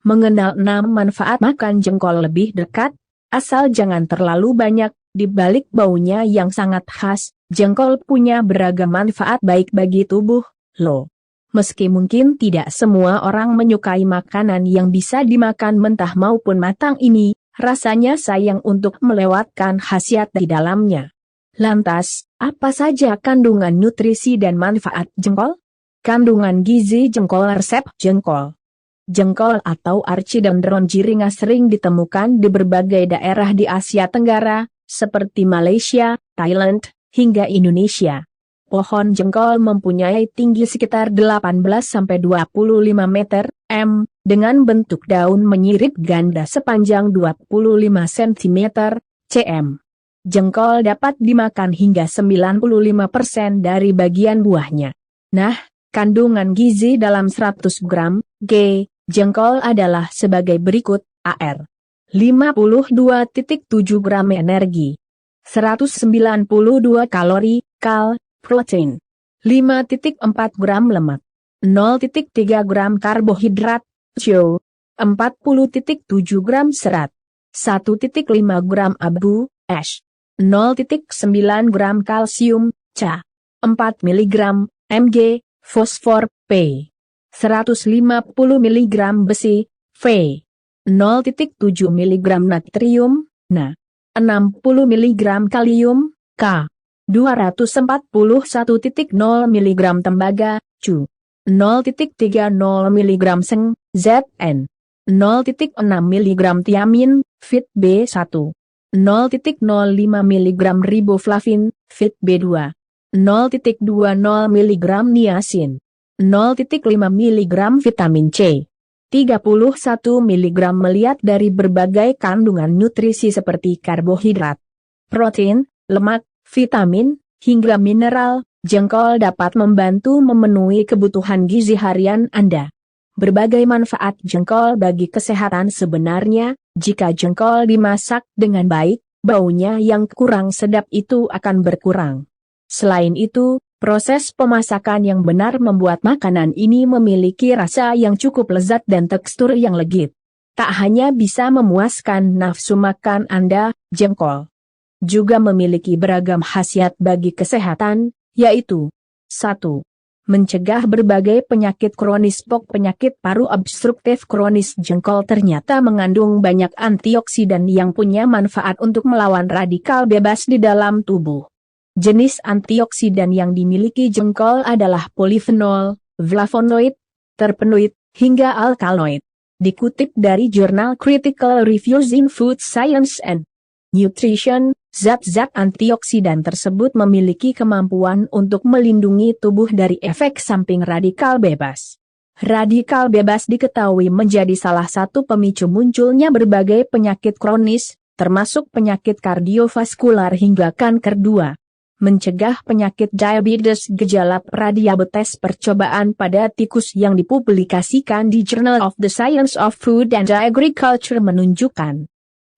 Mengenal 6 manfaat makan jengkol lebih dekat, asal jangan terlalu banyak. Di balik baunya yang sangat khas, jengkol punya beragam manfaat baik bagi tubuh, loh. Meski mungkin tidak semua orang menyukai makanan yang bisa dimakan mentah maupun matang ini, rasanya sayang untuk melewatkan khasiat di dalamnya. Lantas, apa saja kandungan nutrisi dan manfaat jengkol? Kandungan gizi jengkol. Resep jengkol. Jengkol atau Archidendron jiringa sering ditemukan di berbagai daerah di Asia Tenggara, seperti Malaysia, Thailand, hingga Indonesia. Pohon jengkol mempunyai tinggi sekitar 18-25 meter, dengan bentuk daun menyirip ganda sepanjang 25 cm, cm. Jengkol dapat dimakan hingga 95% dari bagian buahnya. Nah, kandungan gizi dalam 100 gram, jengkol adalah sebagai berikut, AR. 52.7 gram energi. 192 kalori, protein. 5.4 gram lemak. 0.3 gram karbohidrat, 40.7 gram serat. 1.5 gram abu, 0.9 gram kalsium, 4 mg, Mg, fosfor, P. 150 mg besi, V. 0.7 mg natrium, Na. 60 mg kalium, K. 241.0 mg tembaga, Cu. 0.30 mg seng, Zn. 0.6 mg tiamin, Vit B1. 0.05 mg riboflavin, Vit B2. 0.20 mg niacin. 0.5 mg vitamin C. 31 mg melihat dari berbagai kandungan nutrisi seperti karbohidrat, protein, lemak, vitamin, hingga mineral, jengkol dapat membantu memenuhi kebutuhan gizi harian Anda. Berbagai manfaat jengkol bagi kesehatan. Sebenarnya, jika jengkol dimasak dengan baik, baunya yang kurang sedap itu akan berkurang. Selain itu, proses pemasakan yang benar membuat makanan ini memiliki rasa yang cukup lezat dan tekstur yang legit. Tak hanya bisa memuaskan nafsu makan Anda, jengkol juga memiliki beragam khasiat bagi kesehatan, yaitu 1. Mencegah berbagai penyakit kronis. Penyakit paru obstruktif kronis. Jengkol ternyata mengandung banyak antioksidan yang punya manfaat untuk melawan radikal bebas di dalam tubuh. Jenis antioksidan yang dimiliki jengkol adalah polifenol, flavonoid, terpenoid, hingga alkaloid. Dikutip dari jurnal Critical Reviews in Food Science and Nutrition, zat-zat antioksidan tersebut memiliki kemampuan untuk melindungi tubuh dari efek samping radikal bebas. Radikal bebas diketahui menjadi salah satu pemicu munculnya berbagai penyakit kronis, termasuk penyakit kardiovaskular hingga kanker. 2. Mencegah penyakit diabetes. Gejala pradiabetes. Percobaan pada tikus yang dipublikasikan di Journal of the Science of Food and Agriculture menunjukkan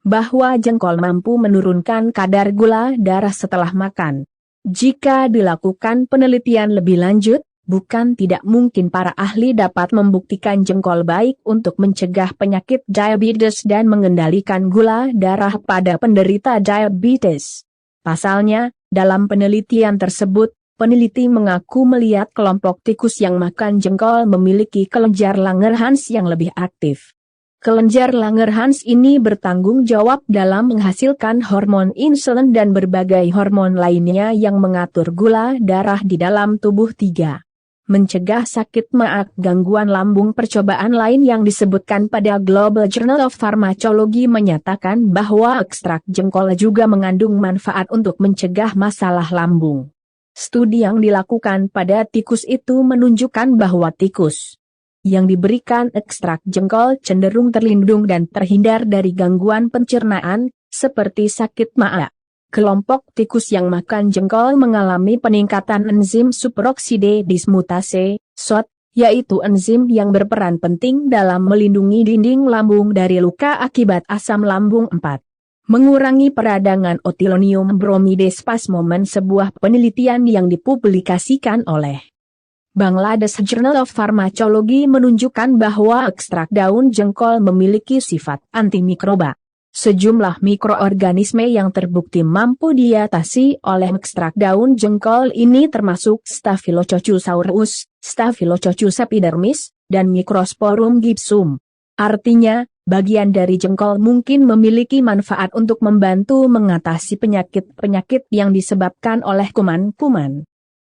bahwa jengkol mampu menurunkan kadar gula darah setelah makan. Jika dilakukan penelitian lebih lanjut, bukan tidak mungkin para ahli dapat membuktikan jengkol baik untuk mencegah penyakit diabetes dan mengendalikan gula darah pada penderita diabetes. Pasalnya, dalam penelitian tersebut, peneliti mengaku melihat kelompok tikus yang makan jengkol memiliki kelenjar Langerhans yang lebih aktif. Kelenjar Langerhans ini bertanggung jawab dalam menghasilkan hormon insulin dan berbagai hormon lainnya yang mengatur gula darah di dalam tubuh. 3. Mencegah sakit maag. Gangguan lambung. Percobaan lain yang disebutkan pada Global Journal of Pharmacology menyatakan bahwa ekstrak jengkol juga mengandung manfaat untuk mencegah masalah lambung. Studi yang dilakukan pada tikus itu menunjukkan bahwa tikus yang diberikan ekstrak jengkol cenderung terlindung dan terhindar dari gangguan pencernaan, seperti sakit maag. Kelompok tikus yang makan jengkol mengalami peningkatan enzim superokside dismutase, SOD, yaitu enzim yang berperan penting dalam melindungi dinding lambung dari luka akibat asam lambung. 4. Mengurangi peradangan otilonium bromide spasmomen. Sebuah penelitian yang dipublikasikan oleh Bangladesh Journal of Pharmacology menunjukkan bahwa ekstrak daun jengkol memiliki sifat antimikroba. Sejumlah mikroorganisme yang terbukti mampu diatasi oleh ekstrak daun jengkol ini termasuk Staphylococcus, Staphylococcus epidermis, dan Microsporum gypsum. Artinya, bagian dari jengkol mungkin memiliki manfaat untuk membantu mengatasi penyakit-penyakit yang disebabkan oleh kuman-kuman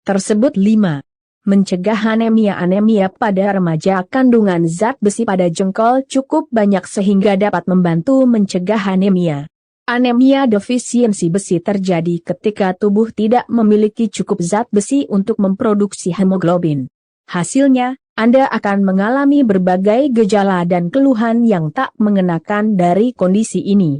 tersebut. 5. Mencegah anemia. Anemia pada remaja. Kandungan zat besi pada jengkol cukup banyak sehingga dapat membantu mencegah anemia. Anemia defisiensi besi terjadi ketika tubuh tidak memiliki cukup zat besi untuk memproduksi hemoglobin. Hasilnya, Anda akan mengalami berbagai gejala dan keluhan yang tak mengenakan dari kondisi ini.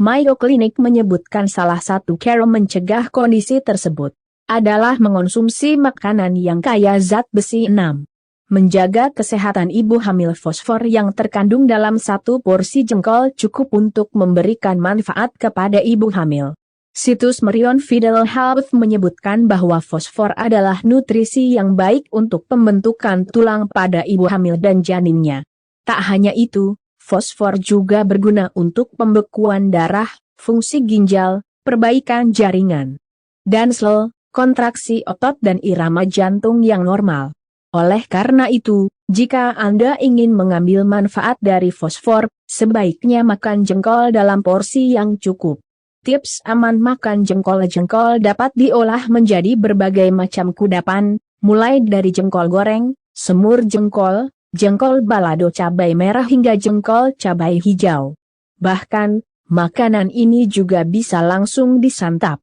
Mayo Clinic menyebutkan salah satu cara mencegah kondisi tersebut adalah mengonsumsi makanan yang kaya zat besi. 6. Menjaga kesehatan ibu hamil. Fosfor yang terkandung dalam satu porsi jengkol cukup untuk memberikan manfaat kepada ibu hamil. Situs Merion Fidel Health menyebutkan bahwa fosfor adalah nutrisi yang baik untuk pembentukan tulang pada ibu hamil dan janinnya. Tak hanya itu, fosfor juga berguna untuk pembekuan darah, fungsi ginjal, perbaikan jaringan dan sel, kontraksi otot dan irama jantung yang normal. Oleh karena itu, jika Anda ingin mengambil manfaat dari fosfor, sebaiknya makan jengkol dalam porsi yang cukup. Tips aman makan jengkol. Jengkol dapat diolah menjadi berbagai macam kudapan, mulai dari jengkol goreng, semur jengkol, jengkol balado cabai merah hingga jengkol cabai hijau. Bahkan, makanan ini juga bisa langsung disantap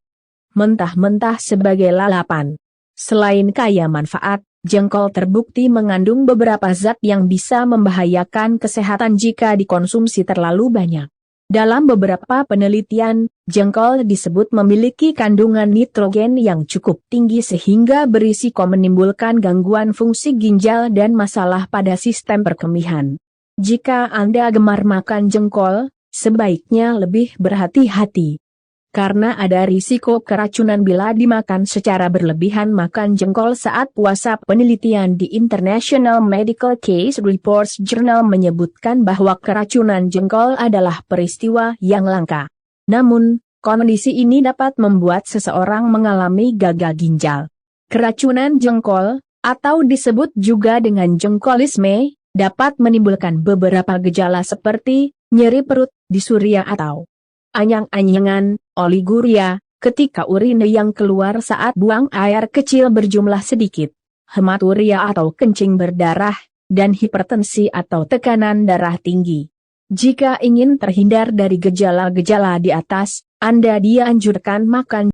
mentah-mentah sebagai lalapan. Selain kaya manfaat, jengkol terbukti mengandung beberapa zat yang bisa membahayakan kesehatan jika dikonsumsi terlalu banyak. Dalam beberapa penelitian, jengkol disebut memiliki kandungan nitrogen yang cukup tinggi sehingga berisiko menimbulkan gangguan fungsi ginjal dan masalah pada sistem perkemihan. Jika Anda gemar makan jengkol, sebaiknya lebih berhati-hati. Karena ada risiko keracunan bila dimakan secara berlebihan. Makan jengkol saat puasa. Penelitian di International Medical Case Reports Journal menyebutkan bahwa keracunan jengkol adalah peristiwa yang langka. Namun, kondisi ini dapat membuat seseorang mengalami gagal ginjal. Keracunan jengkol, atau disebut juga dengan jengkolisme, dapat menimbulkan beberapa gejala seperti nyeri perut, disuria atau anyang-anyangan, oliguria, ketika urine yang keluar saat buang air kecil berjumlah sedikit, hematuria atau kencing berdarah, dan hipertensi atau tekanan darah tinggi. Jika ingin terhindar dari gejala-gejala di atas, Anda dianjurkan makan